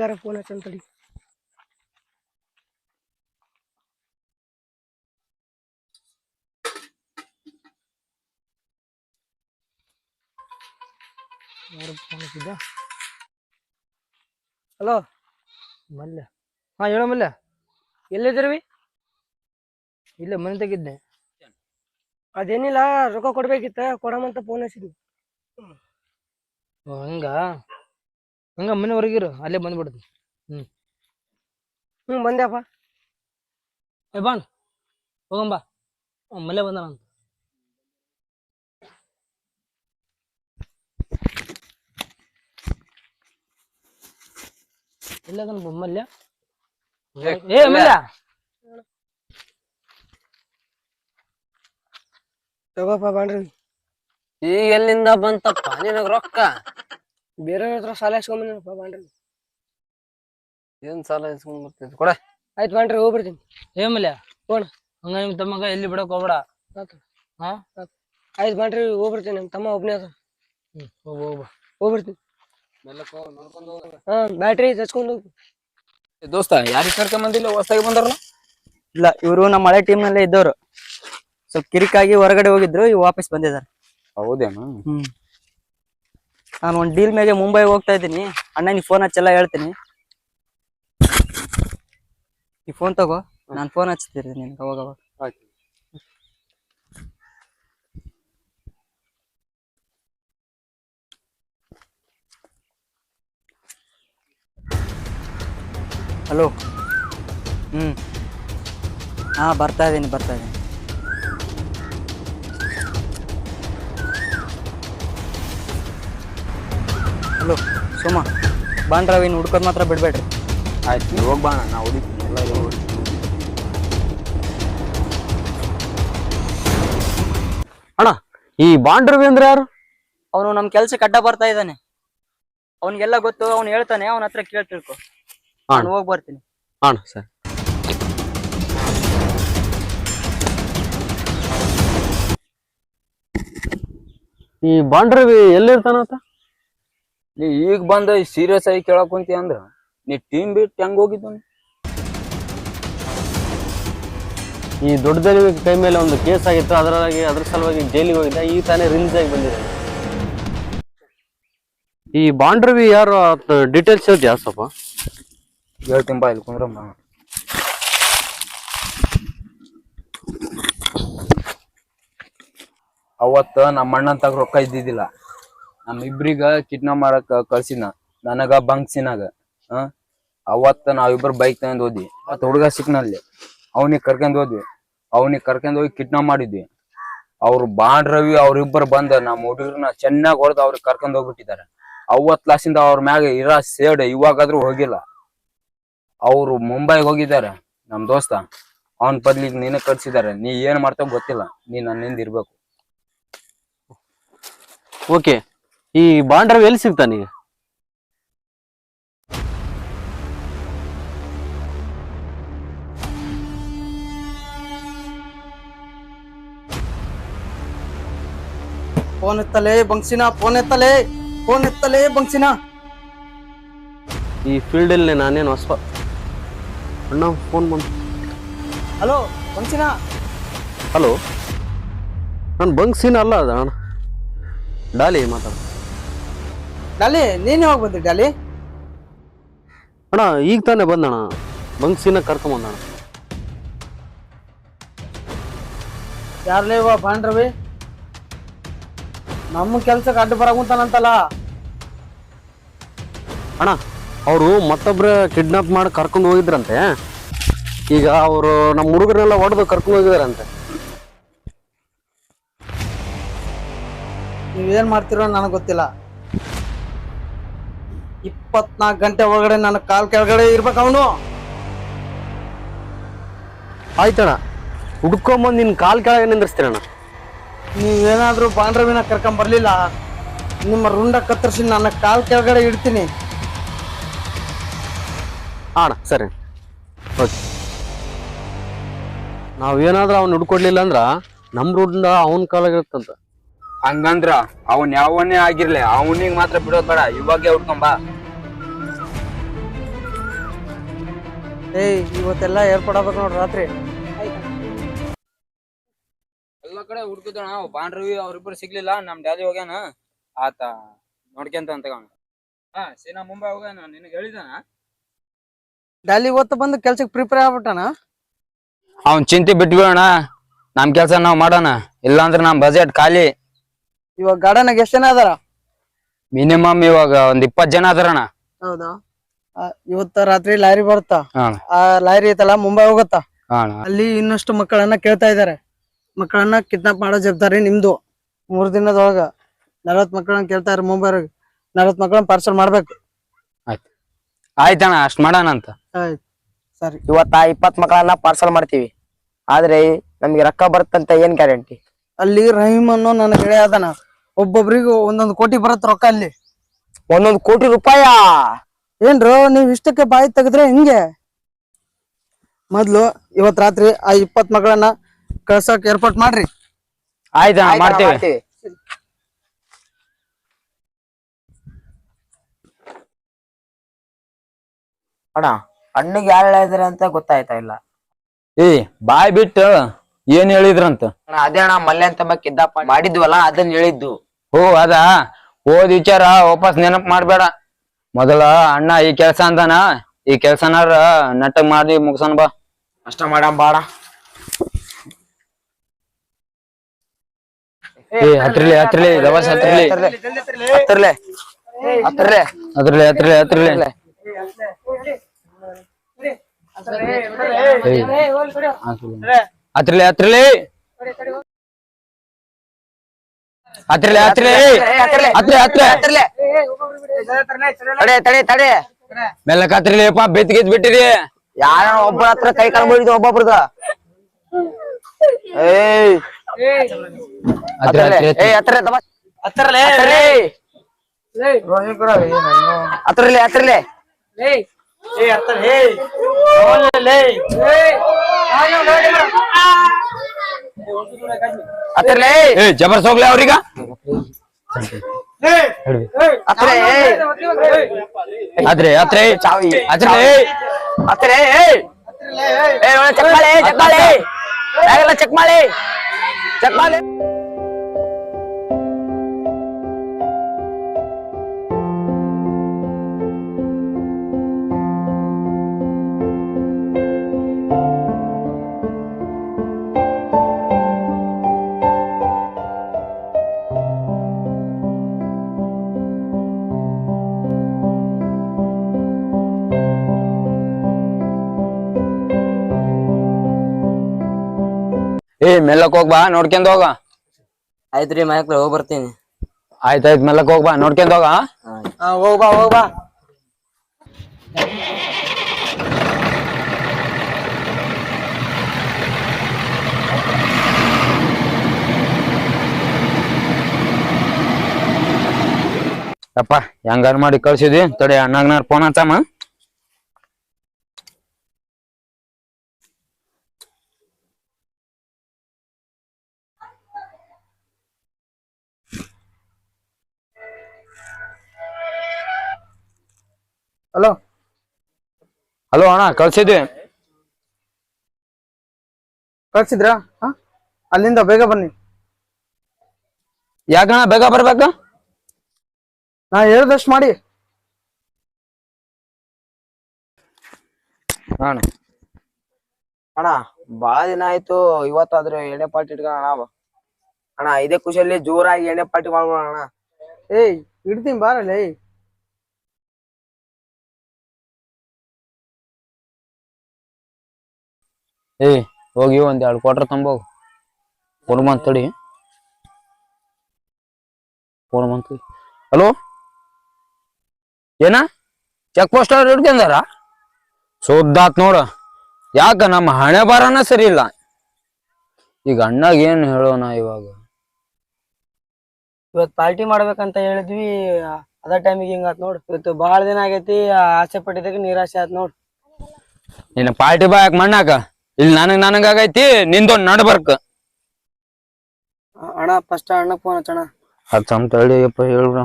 ಯಾರಿಗಾರ phone ಹಚ್ಚಂತಡಿ. Hello Mallya. ಹಾ ಹೇಳೋ ಮಲ್ಯ. ಎಲ್ಲಿದ್ರಿ? ಇಲ್ಲ ಮನೆ ತೆಗಿದ್ದೆ. ಅದೇನಿಲ್ಲ, ರೊಕ್ಕ ಕೊಡ್ಬೇಕಿತ್ತ, ಕೊಡಮಂತ ಫೋನ್ ಹಚ್ಚಿದ್ನಿ. ಹಂಗ ಹಂಗ ಮನೆ ಹೊರಗಿರು, ಅಲ್ಲೇ ಬಂದ್ಬಿಡ್ತೀನಿ. ಬಂದ್ಯಪ್ಪ. ಬಾಣ್ ಹೋಗಂಬಾ, ಮಲ್ಯ ಬಂದ ನಾನು. ಎಲ್ಲದನ್ ಮಲ್ಯ? ಏ ಮಲ್ಯ, ತಗೋಪ್ಪ ಬಾಂಡ್ರಿ. ಈಗ ಎಲ್ಲಿಂದ ಬಂತಪ್ಪ ನಿನಗ ರೊಕ್ಕ? ಬೇರೆ ಹತ್ರ ಸಾಲ ಇಸ್ಕೊಂಬಂದಿನಪ್ಪ ಬಾಂಡ್ರಿ. ಏನ್ ಸಾಲ ಇಸ್ಕೊಂಡ್ ಬರ್ತಿದ್ ಕೊಡ. ಆಯ್ತು ಬಾಂಡ್ರಿ, ಹೋಗ್ಬಿಡ್ತೀನಿ. ಏ ಮಲ್ಯ ಫೋನ್ ಹಂಗ ನಿಮ್ ತಮ್ಮಗ ಎಲ್ಲಿ ಬಿಡಕ್ ಹೋಗ್ಬೇಡ. ಹಾ ಆಯ್ತು ಬಾಂಡ್ರಿ, ಹೋಗ್ಬಿಡ್ತೀನಿ. ನಮ್ಮ ತಮ್ಮ ಒಬ್ಬನೇ ಅದ. ಹೋಗ್ಬಿಡ್ತೀನಿ. ಹಾ, ಬ್ಯಾಟ್ರಿ ಹಚ್ಕೊಂಡು ಹೋಗು. ದೋಸ್ತ ಯಾರಿಗೆ ಕರ್ಕೊಂಡ್ ಬಂದಿಲ್ಲ, ಹೊಸದಾಗಿ ಬಂದಾರಲ್ಲ? ಇಲ್ಲ, ಇವರು ನಮ್ಮ ಹಳೆ ಟೀಮ್ ನಲ್ಲೇ ಇದ್ದವರು. ಸ್ವಲ್ಪ ಕಿರಿಕಾಗಿ ಹೊರಗಡೆ ಹೋಗಿದ್ರು, ಇವ್ ವಾಪಸ್ ಬಂದಿದ್ದಾರೆ. ಹೌದೇನು? ನಾನು ಒಂದ್ ಡೀಲ್ ಮೇಲೆ ಮುಂಬೈ ಹೋಗ್ತಾ ಇದ್ದೀನಿ. ಅಣ್ಣ ನೀ ಫೋನ್ ಹಚ್ಚೆಲ್ಲ ಹೇಳ್ತೀನಿ. ಈ ಫೋನ್ ತಗೋ, ನಾನು ಫೋನ್ ಹಚ್ತೀನಿ ನಿನ್ಗೆ ಅವಾಗ ಅವಾಗ. ಹಲೋ. ಹಾ, ಬರ್ತಾ ಇದ್ದೀನಿ. ಹಲೋ ಸೋಮ, ಬಾಂಡ್ರಾವಿನ ಹುಡ್ಕೋದ್ ಮಾತ್ರ ಬಿಡ್ಬೇಡ್ರಿ. ಆಯ್ತು, ನೀವು ಹೋಗಿ ಬಾಣ, ನಾ ಹೊಡಿತೀನಿ ಎಲ್ಲ. ಅಣ್ಣ, ಈ ಬಾಂಡ್ರವಿ ಅಂದ್ರೆ ಯಾರು? ಅವನು ನಮ್ ಕೆಲ್ಸಕ್ಕೆ ಅಡ್ಡ ಬರ್ತಾ ಇದ್ದಾನೆ. ಅವನಿಗೆಲ್ಲ ಗೊತ್ತು, ಅವ್ನು ಹೇಳ್ತಾನೆ. ಅವನ ಹತ್ರ ಕೇಳಿ ತಿಳ್ಕೊ. ನಾನು ಹೋಗಿ ಬರ್ತೀನಿ. ಅಣ್ಣ ಸರ್. ಈ ಬಾಂಡ್ರವಿ ಎಲ್ಲಿರ್ತಾನಂತ? ನೀ ಈಗ ಬಂದ ಸೀರಿಯಸ್ ಆಗಿ ಕೇಳಕ್ ಕುಂತಿ ಅಂದ್ರ ನೀ ಟೀಮ್ ಬಿಟ್ಟು ಹೆಂಗ್ ಹೋಗಿದ್ದು? ಈ ದೊಡ್ಡದಲ್ಲಿ ಕೈ ಮೇಲೆ ಒಂದು ಕೇಸ್ ಆಗಿತ್ತು, ಅದ್ರ ಸಲುವಾಗಿ ಜೈಲಿಗೆ ಹೋಗಿದ್ದ. ಈಗ ತಾನೇ ರಿಲೀಸ್ ಆಗಿ ಬಂದಿದ್ದಾನೆ. ಈ ಬಾಂಡ್ರವಿ ಯಾರು ಡೀಟೇಲ್ಸ್ ಹೇಳ್ತೀಯಾ ಸ್ವಲ್ಪ? ಹೇಳ್ತೀನಿ ಬಾ, ಇಲ್ಲಿ ಕುಂದ್ರಮ್ಮ. ಅವತ್ತ ನಮ್ಮ ಅಣ್ಣನ್ ತಗ ರೊಕ್ಕ ಇದ್ದಿದ್ದಿಲ್ಲ. ನಮ್ಮಿಬ್ರಿಗ ಕಿಡ್ನಾಪ್ ಮಾಡಕ್ ಕಳ್ಸಿದ್ನ, ನನಗ ಬಂಕ್ಸಿನಾಗ. ಅವತ್ತ ನಾವಿಬ್ರು ಬೈಕ್ ತಗೊಂಡ್ ಹೋದ್ವಿ. ಮತ್ತ ಹುಡುಗ ಸಿಕ್ನಲ್ಲಿ, ಅವನಿಗೆ ಕರ್ಕೊಂಡ್ ಹೋಗಿ ಕಿಡ್ನಾಪ್ ಮಾಡಿದ್ವಿ. ಅವ್ರು ಬಾಂಡ್ರವಿ ಅವ್ರಿಬ್ಬರು ಬಂದ ನಮ್ಮ ಹುಡುಗರನ್ನ ಚೆನ್ನಾಗಿ ಹೊಡೆದು ಅವ್ರಿಗೆ ಕರ್ಕೊಂಡ್ ಹೋಗ್ಬಿಟ್ಟಿದ್ದಾರೆ. ಅವತ್ ಲಾಸಿಂದ ಅವ್ರ ಮ್ಯಾಗ ಇರೋ ಸೇಡ್ ಇವಾಗಾದ್ರೂ ಹೋಗಿಲ್ಲ. ಅವ್ರು ಮುಂಬೈಗೆ ಹೋಗಿದ್ದಾರೆ. ನಮ್ ದೋಸ್ತ ಅವನ್ ಬದ್ಲಿಗೆ ನೀನ ಕಳ್ಸಿದ್ದಾರೆ. ನೀ ಏನ್ ಮಾಡ್ತಾವ ಗೊತ್ತಿಲ್ಲ, ನೀ ನನ್ನಿಂದ ಇರ್ಬೇಕು. ಓಕೆ, ಈ ಬಾಂಡ್ರವಿ ಎಲ್ಲಿ ಸಿಗ್ತಾನೀಗ? ಫೋನ್ ಎತ್ತಲೇ ಬಂಕ್ಸಿನ, ಈ ಫೀಲ್ಡ್ ಅಲ್ಲಿ ನಾನೇನು ಹೊಸ ಅಣ್ಣ. ಫೋನ್ ಬಂತು. ಹಲೋ ಬಂಕ್ಸಿನ. ಹಲೋ, ನಾನು ಬಂಕ್ಸಿನ ಅಲ್ಲ ಅದ ಅಣ್ಣ, ಡಾಲಿ ಮಾತಾಡ. ಡಾಲಿ, ನೀನ್ ಯಾವಾಗ ಬಂದ್ರಿ ಡಾಲಿ? ಅಣ್ಣ ಈಗ ತಾನೇ ಬಂದಣ್ಣ, ಬಂಕ್ಸಿನ ಕರ್ಕೊಂಬಂದಣ್ಣ. ಯಾರ್ಲೇವ ಬಾಂಡ್ರವಿ? ನಮ್ಮ ಕೆಲ್ಸಕ್ಕೆ ಅಡ್ಡ ಬರಕುಂತಾನಂತಲ್ಲ ಅಣ್ಣ. ಅವರು ಮತ್ತೊಬ್ರ ಕಿಡ್ನಾಪ್ ಮಾಡಿ ಕರ್ಕೊಂಡು ಹೋಗಿದ್ರಂತೆ. ಈಗ ಅವರು ನಮ್ಮ ಹುಡುಗರನ್ನೆಲ್ಲ ಹೊಡೆದು ಕರ್ಕೊಂಡು ಹೋಗಿದಾರಂತೆ. ನೀವೇನ್ ಮಾಡ್ತಿರೋ ನನಗೆ ಗೊತ್ತಿಲ್ಲ. 24 ಗಂಟೆ ಒಳಗಡೆ ನನ್ನ ಕಾಲ್ ಕೆಳಗಡೆ ಇರ್ಬೇಕು ಅವನು. ಆಯ್ತಣ್ಣ, ಹುಡ್ಕೊಂಬಂದು ನಿನ್ನ ಕಾಲ್ ಕೆಳಗೆ ನಿಂದಿರ್ಸ್ತೀರಣ್ಣ. ನೀವೇನಾದ್ರೂ ಬಾಂಡ್ರವಿನ ಕರ್ಕೊಂಡ್ ಬರ್ಲಿಲ್ಲ, ನಿಮ್ಮ ರುಂಡ ಕತ್ತರಿಸಿ ನನ್ನ ಕಾಲ್ ಕೆಳಗಡೆ ಇಡ್ತೀನಿ. ಅಣ್ಣ ಸರಿ, ಓಕೆ. ನಾವೇನಾದ್ರೂ ಅವ್ನು ಹುಡ್ಕೊಡ್ಲಿಲ್ಲ ಅಂದ್ರ ನಮ್ ರುಂಡ ಅವನ ಕಾಲಾಗಿರುತ್ತಂತ. ಹಂಗಂದ್ರ ಅವನ್ ಯಾವನೇ ಆಗಿರ್ಲಿ, ಅವನಿಗೆ ಮಾತ್ರ ಬಿಡೋದ್ ಬೇಡ. ಇವಾಗೆ ಹುಡ್ಕೊಂಬಾ. ಇವತ್ತೆಲ್ಲ ಏರ್ಪಡಬೇಕು ನೋಡ್ರಿ ರಾತ್ರಿ. ಎಲ್ಲ ಕಡೆ ಹುಡುಕಿದಣ ಬಾಂಡ್ರವಿ ಅವ್ರಿಬ್ರು ಸಿಗ್ಲಿಲ್ಲ. ನಮ್ ಡ್ಯಾಡಿ ಹೋಗ್ಯಾನ, ಆತ ನೋಡ್ಕೊಂತ ಅಂತ ಹಾ ಸೀನಾ ಮುಂಬೈ ಹೋಗ್ಯಾನ. ನಿನಗೆ ಹೇಳಿದಾನ? ಡೆಲ್ಲಿ ಇವತ್ತು ಬಂದು ಕೆಲ್ಸಕ್ಕೆ ಪ್ರಿಪೇರ್ ಆಗ್ಬಿಟ್ಟಾನ. ಅವ್ನ್ ಚಿಂತೆ ಬಿಟ್ಬಿಡೋಣ, ನಮ್ ಕೆಲ್ಸ ನಾವ್ ಮಾಡೋಣ. ಇಲ್ಲಾಂದ್ರೆ ನಮ್ ಬಜೆಟ್ ಖಾಲಿ. ಇವಾಗ ಗಾರ್ಡನ್ ಎಷ್ಟ್ ಜನ ಅದಾರ? ಮಿನಿಮಮ್ ಇವಾಗ ಒಂದ್ 20 ಜನ ಅದಾರಣ. ಹೌದಾ? ಇವತ್ತ ರಾತ್ರಿ ಲಾರಿ ಬರುತ್ತಾ, ಹಾ ಆ ಲಾರಿ ಐತಲ್ಲ ಮುಂಬೈ ಹೋಗುತ್ತಾ, ಹಾ ಅಲ್ಲಿ ಇನ್ನಷ್ಟು ಮಕ್ಕಳನ್ನ ಕೇಳ್ತಾ ಇದಾರೆ. ಮಕ್ಕಳನ್ನ ಕಿಡ್ನಾಪ್ ಮಾಡೋ ಜವಾಬ್ದಾರಿ ನಿಮ್ದು. 3 ದಿನದೊಳಗ 40 ಮಕ್ಕಳನ್ನ ಕೇಳ್ತಾರೆ ಮುಂಬೈಗೆ. 40 ಮಕ್ಕಳನ್ನ ಪಾರ್ಸಲ್ ಮಾಡ್ಬೇಕು. ಆಯ್ತಣ್ಣ, ಅಷ್ಟ್ ಮಾಡೋಣ ಅಂತ. ಆಯ್ತು ಸರಿ. ಇವತ್ತ 20 ಮಕ್ಕಳನ್ನ ಪಾರ್ಸಲ್ ಮಾಡ್ತೀವಿ, ಆದ್ರೆ ನಮ್ಗೆ ರೊಕ್ಕ ಬರುತ್ತಂತ ಏನ್ ಗ್ಯಾರಂಟಿ? ಅಲ್ಲಿ ರಹೀಮ್ ಅನ್ನೋ ನನ್ನ ಗೆಳೆಯ ಅದನ, ಒಬ್ಬೊಬ್ರಿಗೂ 1 ಕೋಟಿ ಬರತ್ ರೊಕ್ಕ ಅಲ್ಲಿ. 1 ಕೋಟಿ ರೂಪಾಯ? ಏನ್ರು ನೀವ್ ಇಷ್ಟಕ್ಕೆ ಬಾಯಿ ತೆಗೆದ್ರೆ ಹಿಂಗೆ? ಮೊದ್ಲು ಇವತ್ ರಾತ್ರಿ ಆ 20 ಮಕ್ಕಳನ್ನ ಕಳ್ಸಕ್ ಏರ್ಪಾಟ್ ಮಾಡ್ರಿ. ಆಯ್ತಣ್ಣ, ಮಾಡ್ತೇವೆ. ಅಣ್ಣ, ಅಣ್ಣಗೆ ಯಾರು ಹೇಳಿದ್ರೆ ಅಂತ ಗೊತ್ತಾಯ್ತಾ ಇಲ್ಲ. ಬಾಯ್ ಬಿಟ್ಟು ಏನ್ ಹೇಳಿದ್ರಂತ? ಅದೇ ಅಣ್ಣ, ಮಲ್ಯ ಅಂತ ಕಿದ್ದಾಪ್ ಮಾಡಿದ್ವಲ್ಲ ಅದನ್ನ ಹೇಳಿದ್ದು. ಅದ ಓದ್ ವಿಚಾರ ವಾಪಸ್ ನೆನಪು ಮಾಡ್ಬೇಡ. ಮೊದಲ ಅಣ್ಣ ಈ ಕೆಲ್ಸ ಅಂತಾನ, ಈ ಕೆಲ್ಸನಾರ ನಟಕ್ ಮಾಡಿ ಮುಗ್ಸನ್ ಬಾ. ಅಷ್ಟ ಮಾಡಮ್ ಬಾಡ. ಹತ್ರಲಿ ಹತ್ರಲಿ ದಬಾಸ್ ಹತ್ರಲಿ ಹತ್ರಲೆ ಹತ್ರಲೆ ಹತ್ರಲಿ ಹತ್ರಲಿ ಹತ್ರಲಿ ಹತ್ರಲಿ ಹತ್ರಲಿ ಹತ್ರಲಿ ಹತ್ರಲಿ ಹತ್ರ ತಡೆ ತಡೆ ತಡೆ. ಮೆಲ್ಲಕ್ ಹತ್ರಲಿ ಅಪ್ಪ, ಬೆತ್ಗಿದ್ ಬಿಟ್ಟಿರಿ. ಯಾರ ಒಬ್ಬರ ಹತ್ರ ಕೈ ಕಾಲು ಮುರಿದು ಒಬ್ಬೊಬ್ರದ. ಹತ್ರಲೆ ಹತ್ರಲೆ ಹತ್ರಲೆ ಜಬರ್ಸ್ ಹೋಗ್ಲಿ ಅವ್ರೀಗ. ಆದ್ರೆ ಆದ್ರೆ ಚಾವಿ ಆದ್ರೆ ಹತ್ರ ಚೆಕ್ ಮಾಡಿ ಚೆಕ್ ಮಾಡಿ ಚೆಕ್ ಮಾಡಿ ಚೆಕ್ ಮಾಡಿ. ಮೆಲ್ಲಕ್ ಹೋಗ್ಬಾ, ನೋಡ್ಕೊಂಡ್ ಹೋಗ. ಆಯ್ತ್ರಿ, ಮನೆಗೆ ಹೋಗಿ ಬರ್ತೀನಿ. ಆಯ್ತಾಯ್ತು, ಮೆಲ್ಲಕ್ ಹೋಗ್ಬಾ, ನೋಡ್ಕೊಂಡ್ ಹೋಗ. ಹೋಗ್ಬಾ ಹೋಗ್ಬಾ. ಅಪ್ಪ ಹೆಂಗಾರ ಮಾಡಿ ಕಳ್ಸಿದ್ವಿ. ತಡೆ ಅಣ್ಣಗ್ನಾರ ಫೋನ್ ಹಚ್ಚಮ್ಮ. ಹಲೋ ಹಲೋ ಅಣ್ಣ, ಕಳ್ಸಿದ್ವಿ. ಕಳ್ಸಿದ್ರಾ? ಅಲ್ಲಿಂದ ಬೇಗ ಬನ್ನಿ. ಯಾಕಣ್ಣ ಬೇಗ ಬರ್ಬೇಕ? ನಾ ಹೇಳ್ದಷ್ಟು ಮಾಡಿ. ಅಣ್ಣ ಅಣ್ಣ, ಬಾಳ ದಿನ ಆಯ್ತು, ಇವತ್ತಾದ್ರೂ ಎಣ್ಣೆ ಪಾರ್ಟಿ ಇಟ್ಕೊಳ್ಳೋಣ ಅಣ್ಣ. ಇದೇ ಖುಷಿಯಲ್ಲಿ ಜೋರಾಗಿ ಎಣ್ಣೆ ಪಾರ್ಟಿ ಮಾಡ್ಬೋಣ ಅಣ್ಣ. ಇಡ್ತೀನಿ ಬಾರಲ್ಲ. ಹೋಗಿ ಒಂದ್ 2 ಕ್ವಾರ್ಟರ್ ತಂಬೋಗ್. ಫೋನ್ ತಡಿ, ಫೋನ್ ಮಂತ್. ಹಲೋ, ಏನ ಚೆಕ್ ಪೋಸ್ಟ್ ಅವ್ರು ಹಿಡ್ಕೊಂಡಾರ? ಸೋದ್ದಾತ್ ನೋಡ. ಯಾಕ ನಮ್ಮ ಹಣೆ ಬಾರನ ಸರಿ ಇಲ್ಲ. ಈಗ ಅಣ್ಣಾಗ ಏನ್ ಹೇಳೋಣ ಇವಾಗ? ಇವತ್ ಪಾರ್ಟಿ ಮಾಡ್ಬೇಕಂತ ಹೇಳಿದ್ವಿ, ಅದ ಟೈಮಿಗೆ ಹಿಂಗಾತ್ ನೋಡ್. ಇವತ್ತು ಬಹಳ ದಿನ ಆಗೈತಿ, ಆಸೆ ಪಟ್ಟಿದಾಗ ನಿರಾಶೆ ಆತ್ ನೋಡ್. ನಿನ್ನ ಪಾರ್ಟಿ ಬಾಯಕ್ ಮಣ್ಣಾಕ ಇಲ್ಲಿ ನನಗ್ ಆಗೈತಿ, ನಿಂದೊಂದ್ ನಡ್ಬರ್ಕ್. ಅಣ್ಣ ಫಸ್ಟ್ ಅಣ್ಣ ಫೋನ್ ಹಚ್ಚಣ. ಹಚ್ಚಮ್ ತಡಿಯಪ್ಪ, ಹೇಳ್ಬಿಡ.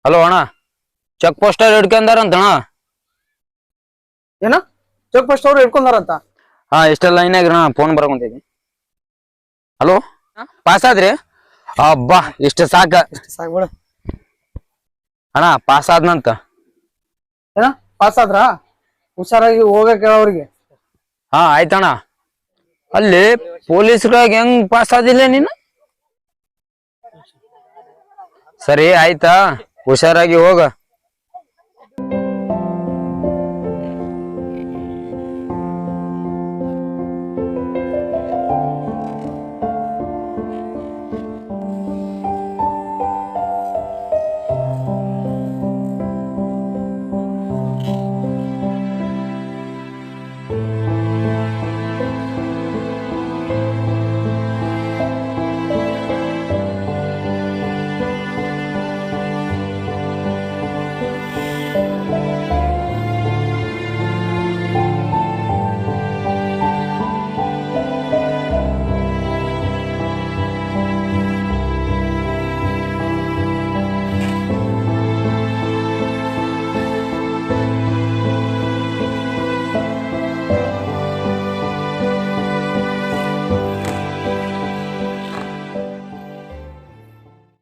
ಹಲೋ ಅಣ್ಣ ಚೆಕ್ ಪೋಸ್ಟರ್ ಹಿಡ್ಕೊಂಡಾರಂತ ಅಣ್ಣ. ಏನ ಚೆಕ್ ಪೋಸ್ಟ್ ಅವ್ರು ಹಿಡ್ಕೊಂಡಾರಂತ? ಹಾ ಎಷ್ಟೆಲ್ಲ ಲೈನ್ ಆಗ್ರಿ ಫೋನ್ ಬರಕೊಂತೈತಿ. ಹಲೋ ಪಾಸ್ ಆದ್ರಿ? ಅಬ್ಬಾ ಇಷ್ಟ ಸಾಕ ಸಾಕ್ಬಿಡ. ಅಣ್ಣ ಪಾಸ್ ಆದ್ನಂತ. ಏನ ಪಾಸ್ ಆದ್ರಾ? ಹುಷಾರಾಗಿ ಹೋಗಕ್ ಹೇಳ ಅವ್ರಿಗೆ. ಹಾ ಆಯ್ತಣ್ಣ. ಅಲ್ಲಿ ಪೊಲೀಸ್ರಾಗ ಹೆಂಗ್ ಪಾಸ್ ಆದಿಲ್ಲ ನೀನು? ಸರಿ ಆಯ್ತಾ, ಹುಷಾರಾಗಿ ಹೋಗ.